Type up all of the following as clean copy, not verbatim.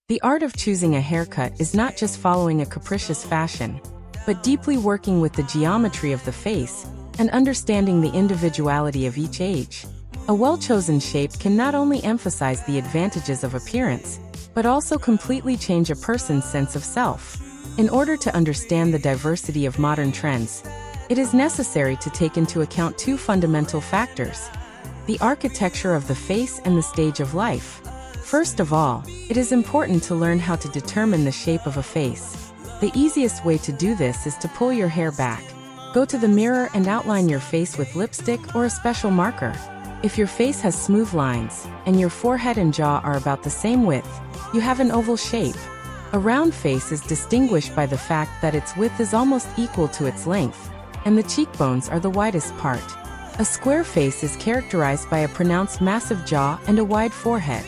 The art of choosing a haircut is not just following a capricious fashion, but deeply working with the geometry of the face and understanding the individuality of each age. A well-chosen shape can not only emphasize the advantages of appearance, but also completely change a person's sense of self. In order to understand the diversity of modern trends, it is necessary to take into account two fundamental factors: the architecture of the face and the stage of life. First of all, it is important to learn how to determine the shape of a face. The easiest way to do this is to pull your hair back. Go to the mirror and outline your face with lipstick or a special marker. If your face has smooth lines, and your forehead and jaw are about the same width, you have an oval shape. A round face is distinguished by the fact that its width is almost equal to its length, and the cheekbones are the widest part. A square face is characterized by a pronounced massive jaw and a wide forehead.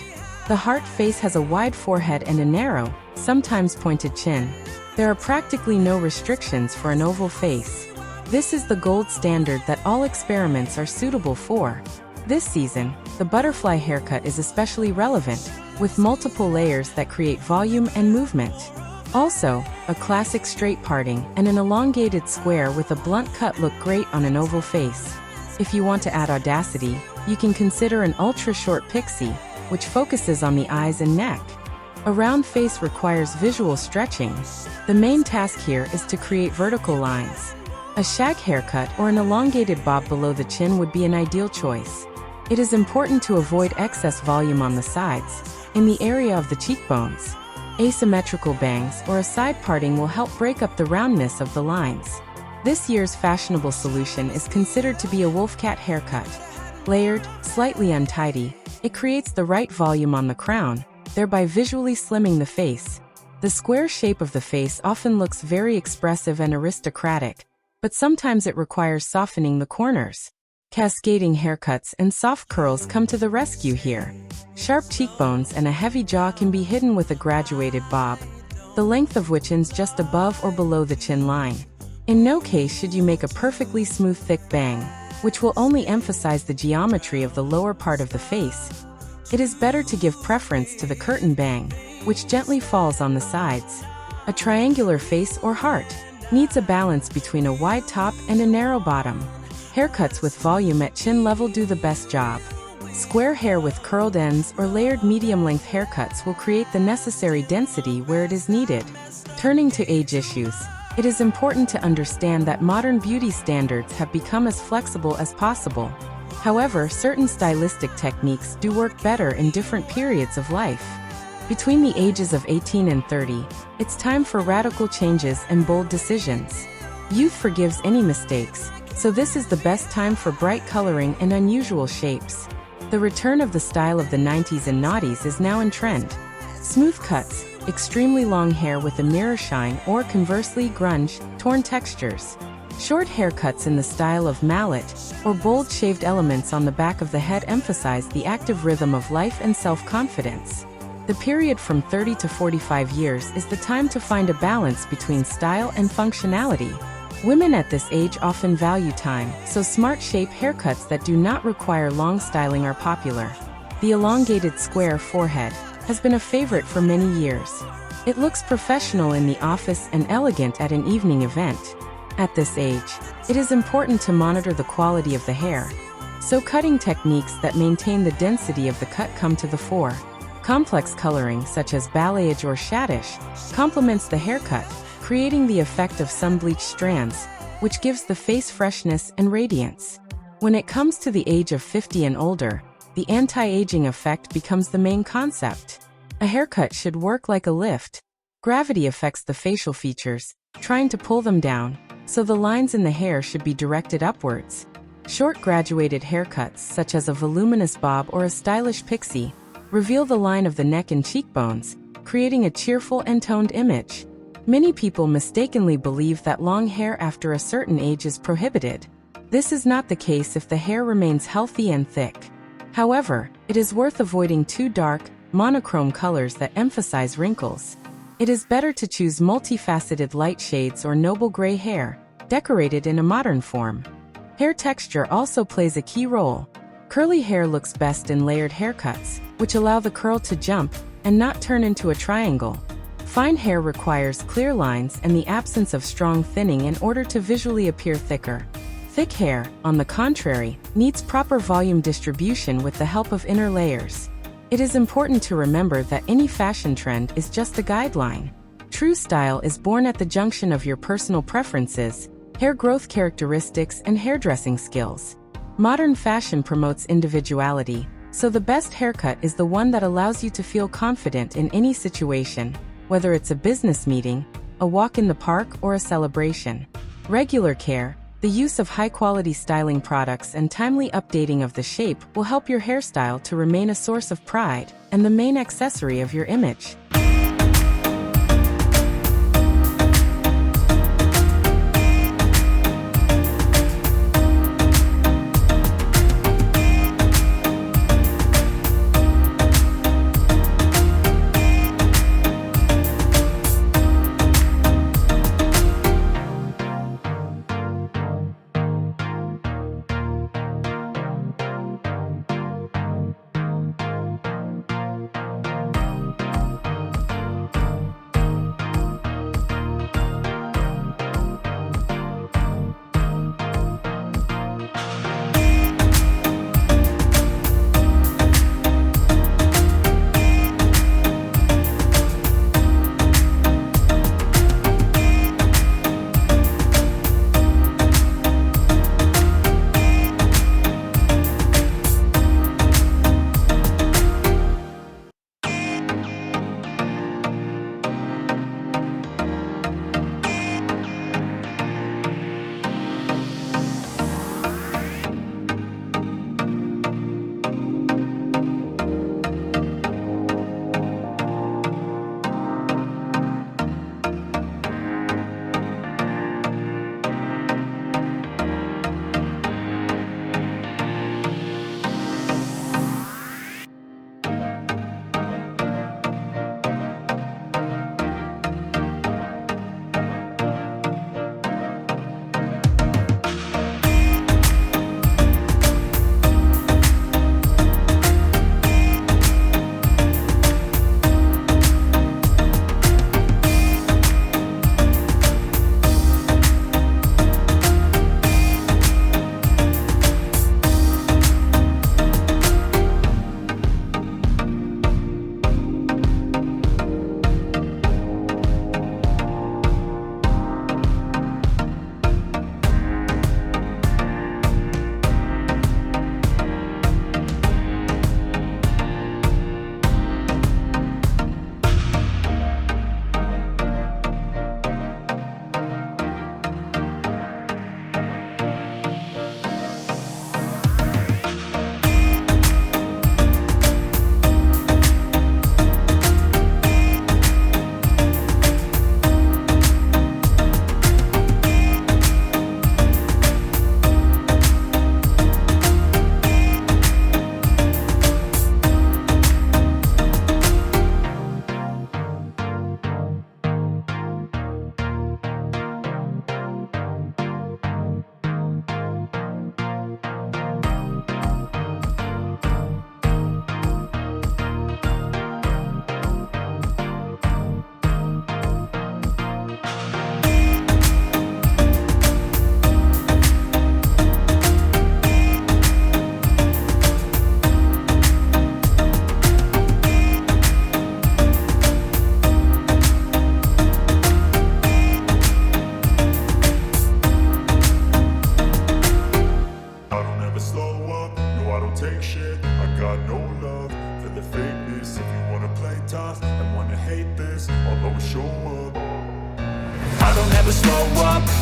The heart face has a wide forehead and a narrow, sometimes pointed chin. There are practically no restrictions for an oval face. This is the gold standard that all experiments are suitable for. This season, the butterfly haircut is especially relevant, with multiple layers that create volume and movement. Also, a classic straight parting and an elongated square with a blunt cut look great on an oval face. If you want to add audacity, you can consider an ultra-short pixie, which focuses on the eyes and neck. A round face requires visual stretching. The main task here is to create vertical lines. A shag haircut or an elongated bob below the chin would be an ideal choice. It is important to avoid excess volume on the sides, in the area of the cheekbones. Asymmetrical bangs or a side parting will help break up the roundness of the lines. This year's fashionable solution is considered to be a wolfcat haircut. Layered, slightly untidy, it creates the right volume on the crown, thereby visually slimming the face. The square shape of the face often looks very expressive and aristocratic, but sometimes it requires softening the corners. Cascading haircuts and soft curls come to the rescue here. Sharp cheekbones and a heavy jaw can be hidden with a graduated bob, the length of which ends just above or below the chin line. In no case should you make a perfectly smooth thick bang, which will only emphasize the geometry of the lower part of the face. It is better to give preference to the curtain bang, which gently falls on the sides. A triangular face or heart needs a balance between a wide top and a narrow bottom. Haircuts with volume at chin level do the best job. Square hair with curled ends or layered medium-length haircuts will create the necessary density where it is needed. Turning to age issues, it is important to understand that modern beauty standards have become as flexible as possible. However, certain stylistic techniques do work better in different periods of life. Between the ages of 18 and 30, it's time for radical changes and bold decisions. Youth forgives any mistakes, so this is the best time for bright coloring and unusual shapes. The return of the style of the 90s and noughties is now in trend. Smooth cuts, extremely long hair with a mirror shine, or conversely grunge, torn textures. Short haircuts in the style of mallet, or bold shaved elements on the back of the head emphasize the active rhythm of life and self-confidence. The period from 30 to 45 years is the time to find a balance between style and functionality. Women at this age often value time, so smart shape haircuts that do not require long styling are popular. The elongated square forehead has been a favorite for many years. It looks professional in the office and elegant at an evening event. At this age, it is important to monitor the quality of the hair, so cutting techniques that maintain the density of the cut come to the fore. Complex coloring such as balayage or shadish complements the haircut, creating the effect of sun-bleached strands, which gives the face freshness and radiance. When it comes to the age of 50 and older, the anti-aging effect becomes the main concept. A haircut should work like a lift. Gravity affects the facial features, trying to pull them down, so the lines in the hair should be directed upwards. Short graduated haircuts, such as a voluminous bob or a stylish pixie, reveal the line of the neck and cheekbones, creating a cheerful and toned image. Many people mistakenly believe that long hair after a certain age is prohibited. This is not the case if the hair remains healthy and thick. However, it is worth avoiding too dark, monochrome colors that emphasize wrinkles. It is better to choose multifaceted light shades or noble gray hair, decorated in a modern form. Hair texture also plays a key role. Curly hair looks best in layered haircuts, which allow the curl to jump and not turn into a triangle. Fine hair requires clear lines and the absence of strong thinning in order to visually appear thicker. Thick hair, on the contrary, needs proper volume distribution with the help of inner layers. It is important to remember that any fashion trend is just a guideline. True style is born at the junction of your personal preferences, hair growth characteristics, and hairdressing skills. Modern fashion promotes individuality, so the best haircut is the one that allows you to feel confident in any situation, whether it's a business meeting, a walk in the park, or a celebration. Regular care, the use of high-quality styling products and timely updating of the shape will help your hairstyle to remain a source of pride and the main accessory of your image.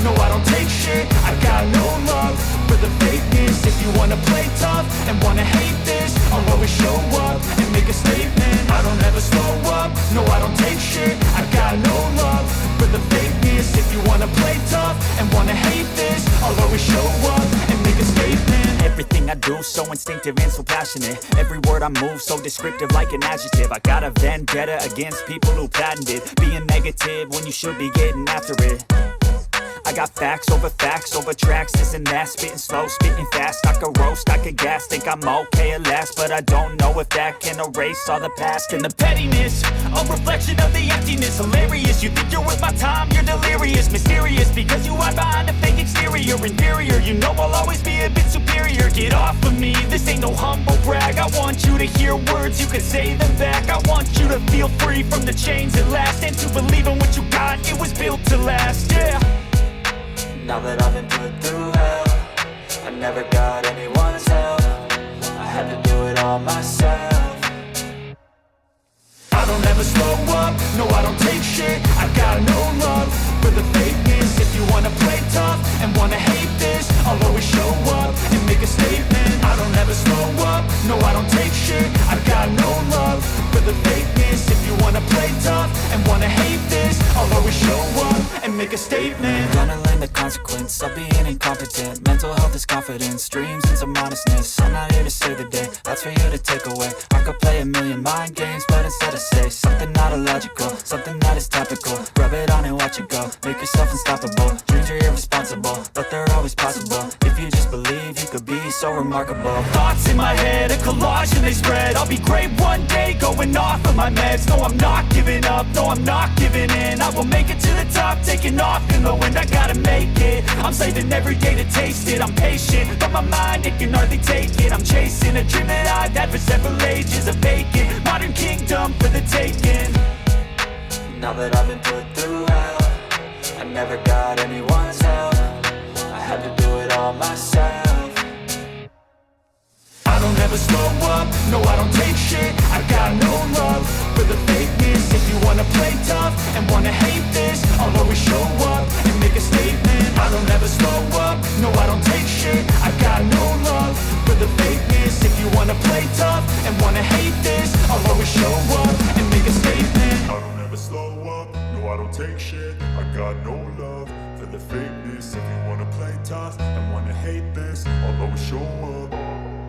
No, I don't take shit, I got no love for the fakeness. If you wanna play tough and wanna hate this, I'll always show up and make a statement. I don't ever slow up, no, I don't take shit, I got no love for the fakeness. If you wanna play tough and wanna hate this, I'll always show up and make a statement. Everything I do so instinctive and so passionate. Every word I move so descriptive like an adjective. I got a vendetta against people who patented being negative when you should be getting after it. I got facts over tracks, this and that, spitting slow, spitting fast. I could roast, I could gas, think I'm okay at last, but I don't know if that can erase all the past. And the pettiness, a reflection of the emptiness. Hilarious, you think you're worth my time, you're delirious. Mysterious, because you hide behind a fake exterior. Inferior, you know I'll always be a bit superior. Get off of me, this ain't no humble brag. I want you to hear words, you can say them back. I want you to feel free from the chains at last, and to believe in what you got, it was built to last, yeah. Now that I've been put through hell, I never got anyone's help. I had to do it all myself. I don't ever slow up, no I don't take shit. I got no love for the fakeness. If you wanna play tough and wanna hate this, I'll always show up and make a statement. I don't ever slow up, no I don't take shit. I got no love for the fakeness. If you wanna play tough and wanna hate this, I'll always show up and make a statement. Gonna learn the consequence of being incompetent. Mental health is confidence, dreams and some modestness. I'm not here to save the day, that's for you to take away. I could play a million mind games, but instead I say something not illogical, something that is topical. Rub it on and watch it go, make yourself unstoppable. Dreams are irresponsible, but they're always possible. If you just believe, you could be so remarkable. Thoughts in my head, a collage and they spread. I'll be great one day, going off of my meds. No, I'm not giving up, no, I'm not giving in. I will make it to the top, taking off in the wind. I gotta make it, I'm saving every day to taste it. I'm patient, but my mind, it can hardly take it. I'm chasing a dream that I've had for several ages. A vacant, modern kingdom for the taking. Now that I've been put through hell, I never got anyone's help. I had to do it all myself. I don't ever slow up, no I don't take shit. I got no love for the fakeness. If you wanna play tough and wanna hate this, I'll always show up and make a statement. I don't ever slow up, no I don't take shit. I got no love for the fakeness. If you wanna play tough and wanna hate this, I'll always show up and make a statement. I don't ever slow up, no I don't take shit. I got no love for the fakeness. If you wanna play tough and wanna hate this, I'll always show up.